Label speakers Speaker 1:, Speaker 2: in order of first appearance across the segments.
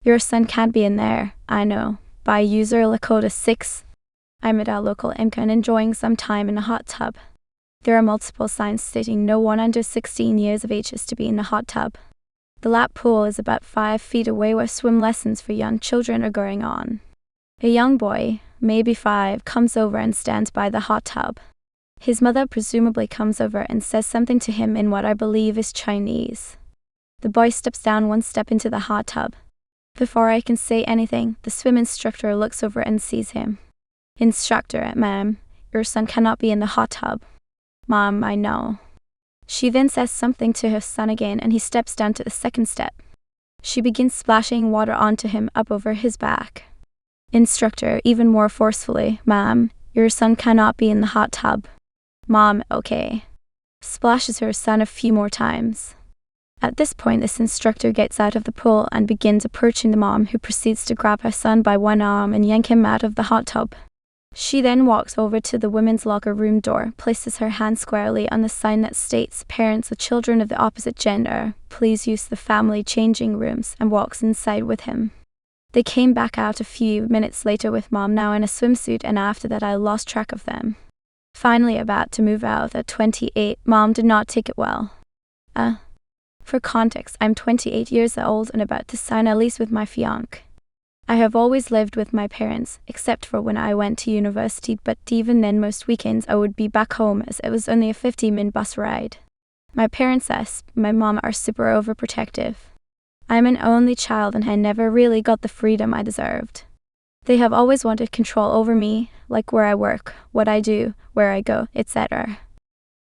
Speaker 1: Your son can't be in there, I know. By user Lakota6. I'm at our local MCA and enjoying some time in a hot tub. There are multiple signs stating no one under 16 years of age is to be in the hot tub. The lap pool is about 5 feet away where swim lessons for young children are going on. A young boy, maybe 5, comes over and stands by the hot tub. His mother presumably comes over and says something to him in what I believe is Chinese. The boy steps down one step into the hot tub. Before I can say anything, the swim instructor looks over and sees him. Instructor, ma'am, your son cannot be in the hot tub. Mom, I know. She then says something to her son again and he steps down to the second step. She begins splashing water onto him up over his back. Instructor, even more forcefully, ma'am, your son cannot be in the hot tub. Mom, okay. Splashes her son a few more times. At this point, this instructor gets out of the pool and begins approaching the mom, who proceeds to grab her son by one arm and yank him out of the hot tub. She then walks over to the women's locker room door, places her hand squarely on the sign that states, "Parents of children of the opposite gender, please use the family changing rooms," and walks inside with him. They came back out a few minutes later with mom now in a swimsuit, and after that I lost track of them. Finally about to move out at 28, mom did not take it well. For context, I'm 28 years old and about to sign a lease with my fiancé. I have always lived with my parents, except for when I went to university, but even then most weekends I would be back home as it was only a 50-minute bus ride. My parents, my mom, are super overprotective. I'm an only child and I never really got the freedom I deserved. They have always wanted control over me, like where I work, what I do, where I go, etc.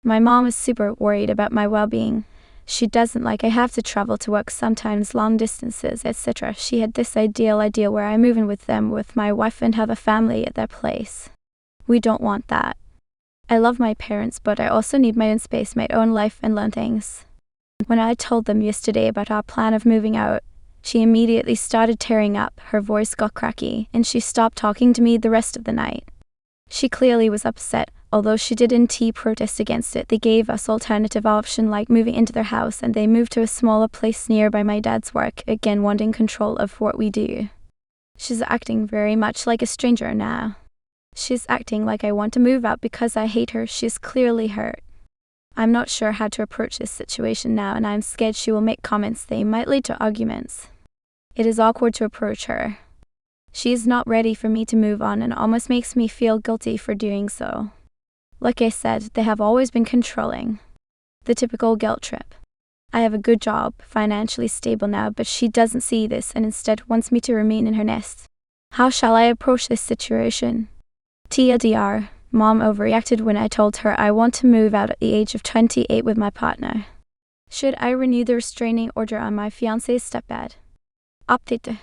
Speaker 1: My mom is super worried about my well-being. She doesn't like I have to travel to work, sometimes long distances, etc. She had this ideal where I move in with them, with my wife, and have a family at their place. We don't want that. I love my parents, but I also need my own space, my own life, and learn things. When I told them yesterday about our plan of moving out, she immediately started tearing up, her voice got cracky, and she stopped talking to me the rest of the night. She clearly was upset. Although she didn't protest against it, they gave us alternative option like moving into their house, and they moved to a smaller place nearby my dad's work, again wanting control of what we do. She's acting very much like a stranger now. She's acting like I want to move out because I hate her. She's clearly hurt. I'm not sure how to approach this situation now, and I'm scared she will make comments that might lead to arguments. It is awkward to approach her. She is not ready for me to move on and almost makes me feel guilty for doing so. Like I said, they have always been controlling. The typical guilt trip. I have a good job, financially stable now, but she doesn't see this and instead wants me to remain in her nest. How shall I approach this situation? TLDR, mom overreacted when I told her I want to move out at the age of 28 with my partner. Should I renew the restraining order on my fiancé's stepdad? Update.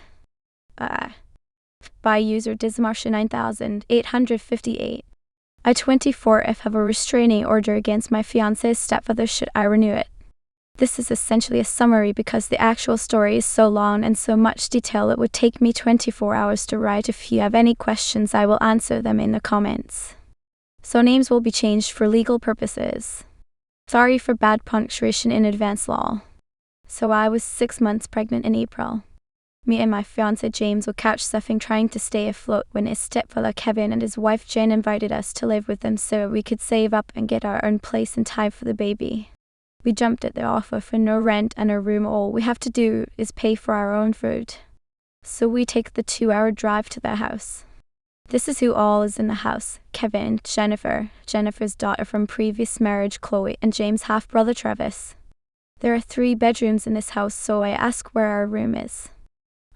Speaker 1: By user Dismarsha 9858. I 24F have a restraining order against my fiancé's stepfather. Should I renew it? This is essentially a summary because the actual story is so long and so much detail it would take me 24 hours to write. If you have any questions, I will answer them in the comments. So names will be changed for legal purposes. Sorry for bad punctuation in advance, lol. So I was 6 months pregnant in April. Me and my fiancé James were couch surfing trying to stay afloat when his stepfather Kevin and his wife Jen invited us to live with them so we could save up and get our own place in time for the baby. We jumped at the offer for no rent and a room. All we have to do is pay for our own food. So we take the 2-hour drive to their house. This is who all is in the house: Kevin, Jennifer, Jennifer's daughter from previous marriage Chloe, and James' half-brother Travis. There are 3 bedrooms in this house, so I ask where our room is.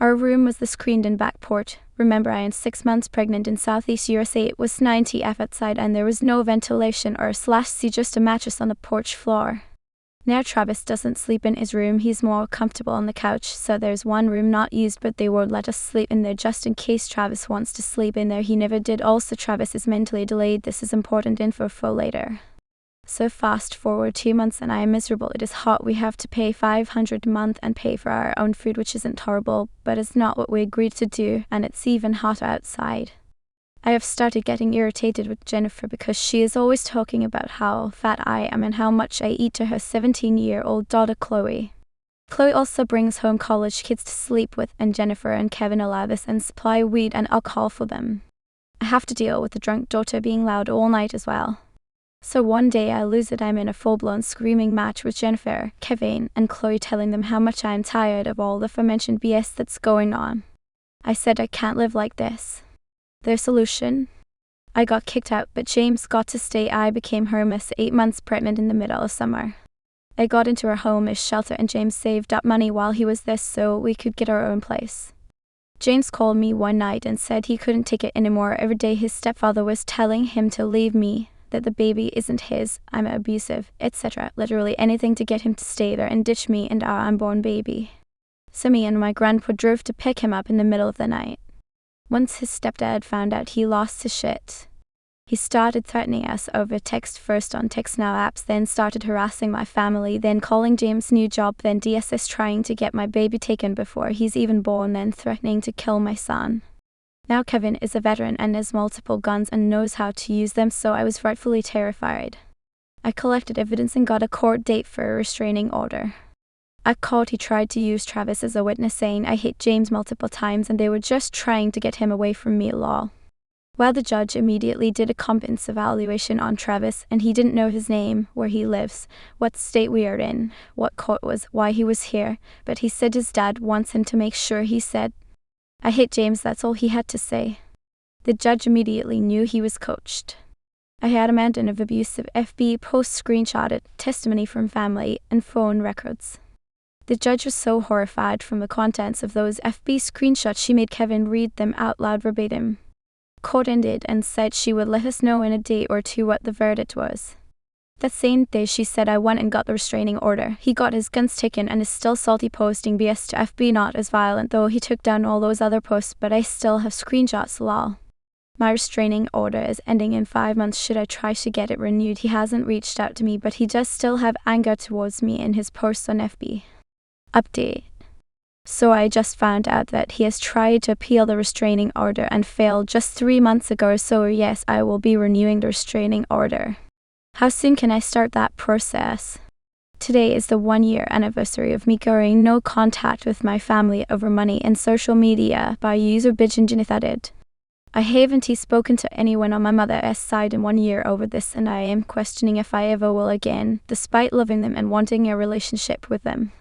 Speaker 1: Our room was the screened-in back porch. Remember, I am 6 months pregnant in Southeast USA. It was 90 outside and there was no ventilation or /see, just a mattress on the porch floor. Now Travis doesn't sleep in his room. He's more comfortable on the couch, so there's one room not used, but they won't let us sleep in there just in case Travis wants to sleep in there. He never did. Also, Travis is mentally delayed. This is important info for later. So fast forward 2 months and I am miserable. It is hot. We have to pay $500 a month and pay for our own food, which isn't horrible, but it's not what we agreed to do, and it's even hotter outside. I have started getting irritated with Jennifer because she is always talking about how fat I am and how much I eat to her 17-year-old daughter Chloe. Chloe also brings home college kids to sleep with, and Jennifer and Kevin allow this and supply weed and alcohol for them. I have to deal with the drunk daughter being loud all night as well. So one day I lose it. I'm in a full-blown screaming match with Jennifer, Kevin, and Chloe, telling them how much I am tired of all the aforementioned BS that's going on. I said I can't live like this. Their solution? I got kicked out, but James got to stay. I became homeless, 8 months pregnant in the middle of summer. I got into a homeless shelter and James saved up money while he was there so we could get our own place. James called me one night and said he couldn't take it anymore. Every day his stepfather was telling him to leave me, that the baby isn't his, I'm abusive, etc. Literally anything to get him to stay there and ditch me and our unborn baby. So me and my grandpa drove to pick him up in the middle of the night. Once his stepdad found out, he lost his shit. He started threatening us over text, first on Text Now apps, then started harassing my family, then calling James' new job, then DSS trying to get my baby taken before he's even born, then threatening to kill my son. Now Kevin is a veteran and has multiple guns and knows how to use them, so I was rightfully terrified. I collected evidence and got a court date for a restraining order. At court he tried to use Travis as a witness, saying I hit James multiple times and they were just trying to get him away from me, lol. Well, the judge immediately did a competence evaluation on Travis, and he didn't know his name, where he lives, what state we are in, what court was, why he was here, but he said his dad wants him to make sure. He said, I hate James, that's all he had to say. The judge immediately knew he was coached. I had a mountain of abusive FB posts, screenshotted, testimony from family, and phone records. The judge was so horrified from the contents of those FB screenshots she made Kevin read them out loud verbatim. Court ended and said she would let us know in a day or two what the verdict was. That same day she said I went and got the restraining order. He got his guns taken and is still salty, posting BS to FB, not as violent though. He took down all those other posts, but I still have screenshots, lol. My restraining order is ending in 5 months. Should I try to get it renewed? He hasn't reached out to me, but he does still have anger towards me in his posts on FB. Update. So I just found out that he has tried to appeal the restraining order and failed just 3 months ago, so yes, I will be renewing the restraining order. How soon can I start that process? Today is the 1-year anniversary of me going no contact with my family over money and social media by user Enentitleded. I haven't spoken to anyone on my mother's side in 1 year over this, and I am questioning if I ever will again, despite loving them and wanting a relationship with them.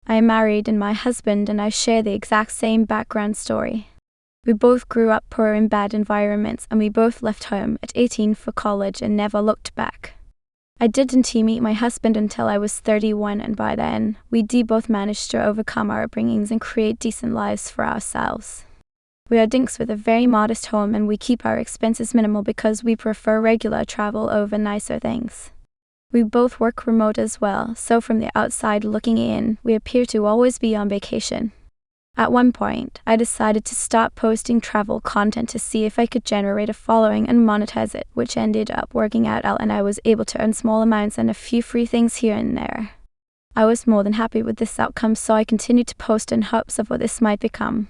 Speaker 1: I am married and my husband and I share the exact same background story. We both grew up poor in bad environments, and we both left home at 18 for college and never looked back. I didn't meet my husband until I was 31, and by then, we both managed to overcome our upbringings and create decent lives for ourselves. We are dinks with a very modest home, and we keep our expenses minimal because we prefer regular travel over nicer things. We both work remote as well, so from the outside looking in, we appear to always be on vacation. At one point, I decided to stop posting travel content to see if I could generate a following and monetize it, which ended up working out, and I was able to earn small amounts and a few free things here and there. I was more than happy with this outcome, so I continued to post in hopes of what this might become.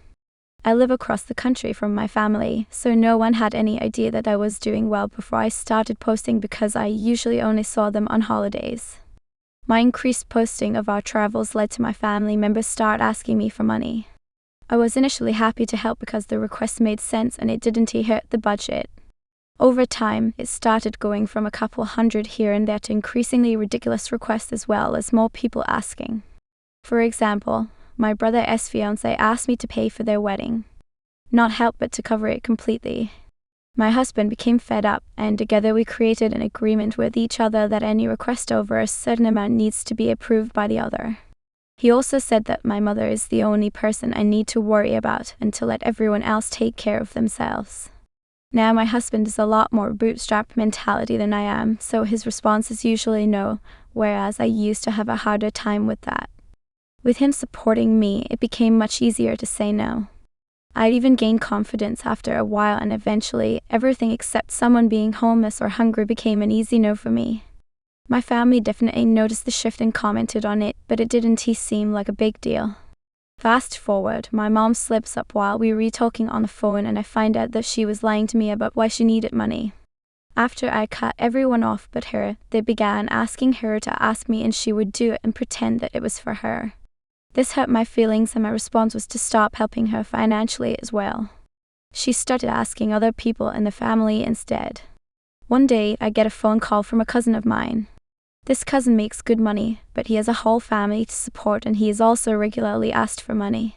Speaker 1: I live across the country from my family, so no one had any idea that I was doing well before I started posting, because I usually only saw them on holidays. My increased posting of our travels led to my family members start asking me for money. I was initially happy to help because the request made sense and it didn't hurt the budget. Over time, it started going from a couple hundred here and there to increasingly ridiculous requests, as well as more people asking. For example, my brother's fiancé asked me to pay for their wedding. Not help but to cover it completely. My husband became fed up, and together we created an agreement with each other that any request over a certain amount needs to be approved by the other. He also said that my mother is the only person I need to worry about, and to let everyone else take care of themselves. Now my husband is a lot more bootstrap mentality than I am, so his response is usually no, whereas I used to have a harder time with that. With him supporting me, it became much easier to say no. I even gained confidence after a while, and eventually, everything except someone being homeless or hungry became an easy no for me. My family definitely noticed the shift and commented on it, but it didn't seem like a big deal. Fast forward, my mom slips up while we were talking on the phone, and I find out that she was lying to me about why she needed money. After I cut everyone off but her, they began asking her to ask me, and she would do it and pretend that it was for her. This hurt my feelings, and my response was to stop helping her financially as well. She started asking other people in the family instead. One day, I get a phone call from a cousin of mine. This cousin makes good money, but he has a whole family to support, and he is also regularly asked for money.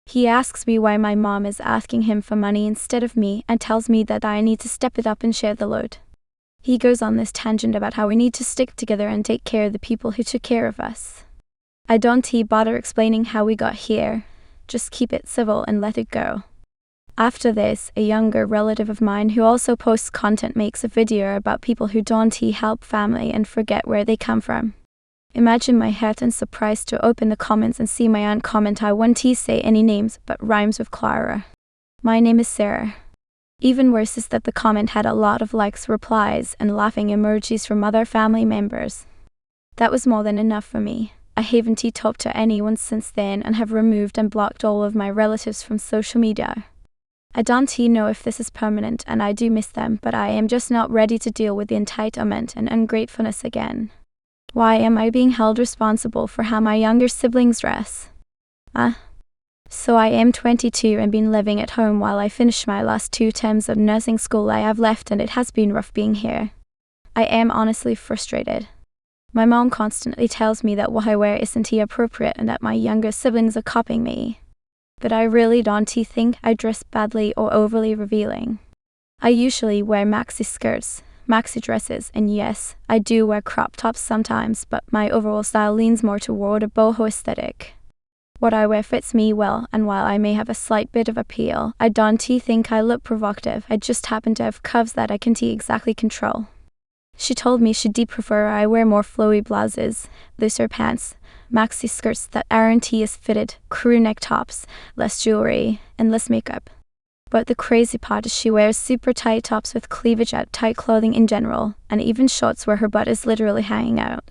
Speaker 1: He asks me why my mom is asking him for money instead of me, and tells me that I need to step it up and share the load. He goes on this tangent about how we need to stick together and take care of the people who took care of us. I don't bother explaining how we got here, just keep it civil and let it go. After this, a younger relative of mine who also posts content makes a video about people who don't help family and forget where they come from. Imagine my hurt and surprise to open the comments and see my aunt comment, "I won't say any names, but rhymes with Clara. My name is Sarah." Even worse is that the comment had a lot of likes, replies, and laughing emojis from other family members. That was more than enough for me. I haven't talked to anyone since then and have removed and blocked all of my relatives from social media. I don't know if this is permanent, and I do miss them, but I am just not ready to deal with the entitlement and ungratefulness again. Why am I being held responsible for how my younger siblings dress? So I am 22 and been living at home while I finish my last 2 terms of nursing school I have left, and it has been rough being here. I am honestly frustrated. My mom constantly tells me that what I wear isn't appropriate and that my younger siblings are copying me. But I really don't think I dress badly or overly revealing. I usually wear maxi skirts, maxi dresses, and yes, I do wear crop tops sometimes, but my overall style leans more toward a boho aesthetic. What I wear fits me well, and while I may have a slight bit of appeal, I don't think I look provocative. I just happen to have curves that I can't exactly control. She told me she'd prefer I wear more flowy blouses, looser pants, maxi skirts that aren't as fitted, crew neck tops, less jewelry, and less makeup. But the crazy part is she wears super tight tops with cleavage out, tight clothing in general, and even shorts where her butt is literally hanging out.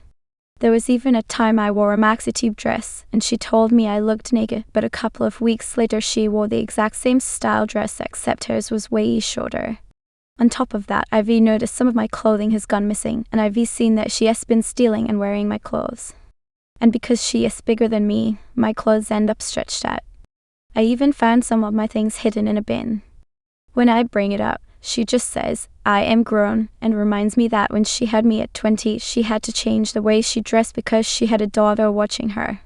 Speaker 1: There was even a time I wore a maxi tube dress, and she told me I looked naked, but a couple of weeks later she wore the exact same style dress except hers was way shorter. On top of that, I've noticed some of my clothing has gone missing, and I've seen that she has been stealing and wearing my clothes. And because she is bigger than me, my clothes end up stretched out. I even found some of my things hidden in a bin. When I bring it up, she just says, "I am grown," and reminds me that when she had me at 20, she had to change the way she dressed because she had a daughter watching her.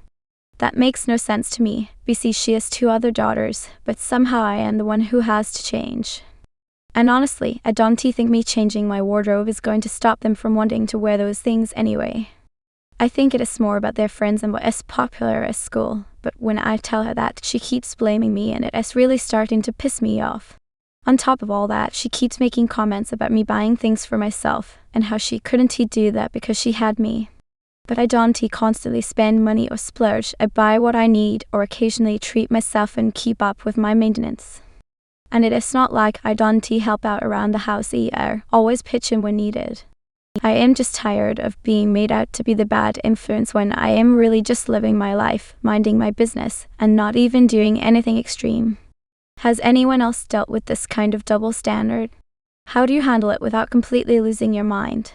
Speaker 1: That makes no sense to me, because she has 2 other daughters, but somehow I am the one who has to change. And honestly, I don't think me changing my wardrobe is going to stop them from wanting to wear those things anyway. I think it is more about their friends and what is popular at school, but when I tell her that, she keeps blaming me, and it is really starting to piss me off. On top of all that, she keeps making comments about me buying things for myself, and how she couldn't do that because she had me. But I don't constantly spend money or splurge. I buy what I need or occasionally treat myself and keep up with my maintenance. And it is not like I don't help out around the house either, always pitch in when needed. I am just tired of being made out to be the bad influence when I am really just living my life, minding my business, and not even doing anything extreme. Has anyone else dealt with this kind of double standard? How do you handle it without completely losing your mind?